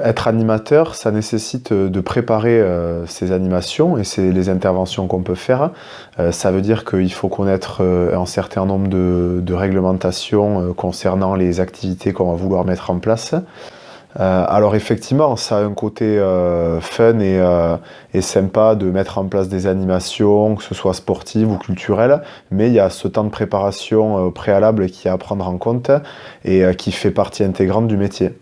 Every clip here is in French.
Être animateur, ça nécessite de préparer ces animations et c'est les interventions qu'on peut faire. Ça veut dire qu'il faut connaître un certain nombre de réglementations concernant les activités qu'on va vouloir mettre en place. Alors effectivement, ça a un côté fun et sympa de mettre en place des animations, que ce soit sportives ou culturelles, mais il y a ce temps de préparation préalable qui est à prendre en compte et qui fait partie intégrante du métier.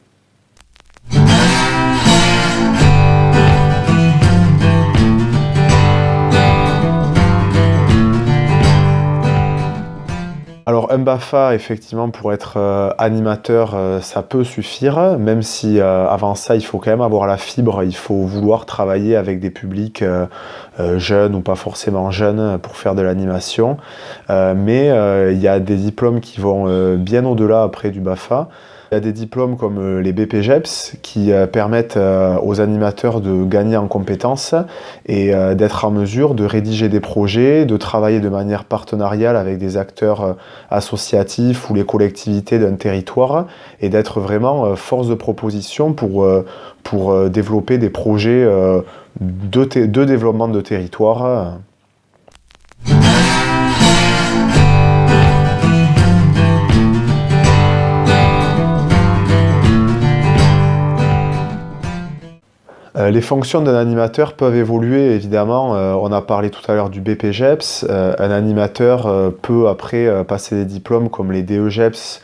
Alors un BAFA, effectivement, pour être animateur, ça peut suffire, même si avant ça, il faut quand même avoir la fibre, il faut vouloir travailler avec des publics jeunes ou pas forcément jeunes pour faire de l'animation. Mais il y a des diplômes qui vont bien au-delà après du BAFA. Il y a des diplômes comme les BPGEPS qui permettent aux animateurs de gagner en compétences et d'être en mesure de rédiger des projets, de travailler de manière partenariale avec des acteurs associatifs ou les collectivités d'un territoire et d'être vraiment force de proposition pour développer des projets de développement de territoire. Les fonctions d'un animateur peuvent évoluer, évidemment. On a parlé tout à l'heure du BPGEPS. Un animateur peut après passer des diplômes comme les DEGEPS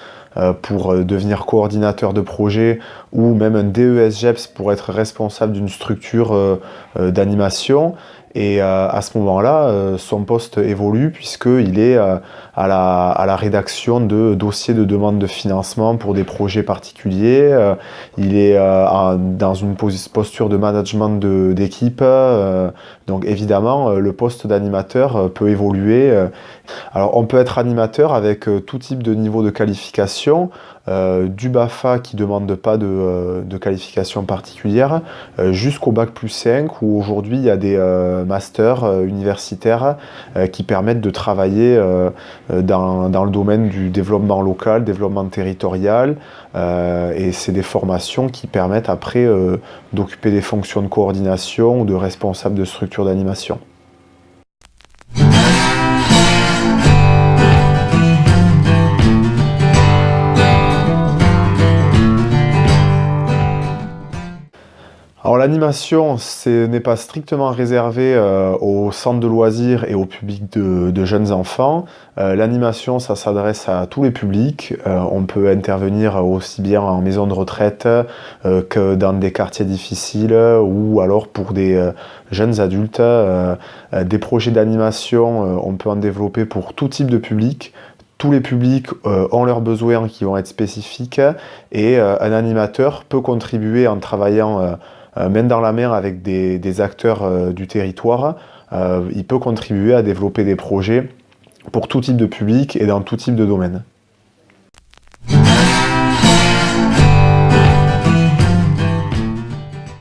pour devenir coordinateur de projet ou même un DESGEPS pour être responsable d'une structure d'animation. Et à ce moment-là, son poste évolue puisqu'il est à la rédaction de dossiers de demande de financement pour des projets particuliers. Il est dans une posture de management d'équipe. Donc évidemment, le poste d'animateur peut évoluer. Alors on peut être animateur avec tout type de niveau de qualification. Du BAFA qui ne demande pas de qualification particulière, jusqu'au Bac+5 où aujourd'hui il y a des masters universitaires qui permettent de travailler dans le domaine du développement local, développement territorial, et c'est des formations qui permettent après d'occuper des fonctions de coordination ou de responsable de structure d'animation. Alors l'animation, ce n'est pas strictement réservé aux centres de loisirs et au public de jeunes enfants. L'animation, ça s'adresse à tous les publics. On peut intervenir aussi bien en maison de retraite que dans des quartiers difficiles ou alors pour des jeunes adultes. Des projets d'animation, on peut en développer pour tout type de public. Tous les publics ont leurs besoins qui vont être spécifiques et un animateur peut contribuer en travaillant main dans la main avec des acteurs du territoire. Il peut contribuer à développer des projets pour tout type de public et dans tout type de domaine.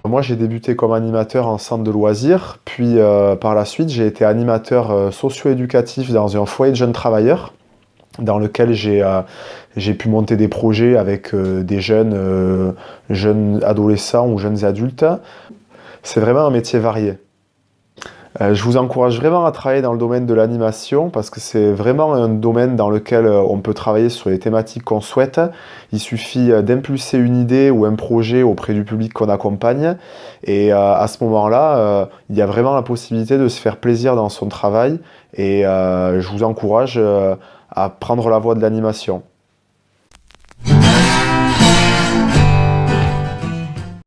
Moi, j'ai débuté comme animateur en centre de loisirs, puis par la suite, j'ai été animateur socio-éducatif dans un foyer de jeunes travailleurs, dans lequel j'ai pu monter des projets avec des jeunes adolescents ou jeunes adultes. C'est vraiment un métier varié. Je vous encourage vraiment à travailler dans le domaine de l'animation parce que c'est vraiment un domaine dans lequel on peut travailler sur les thématiques qu'on souhaite. Il suffit d'impulser une idée ou un projet auprès du public qu'on accompagne et à ce moment-là, il y a vraiment la possibilité de se faire plaisir dans son travail et je vous encourage à prendre la voie de l'animation.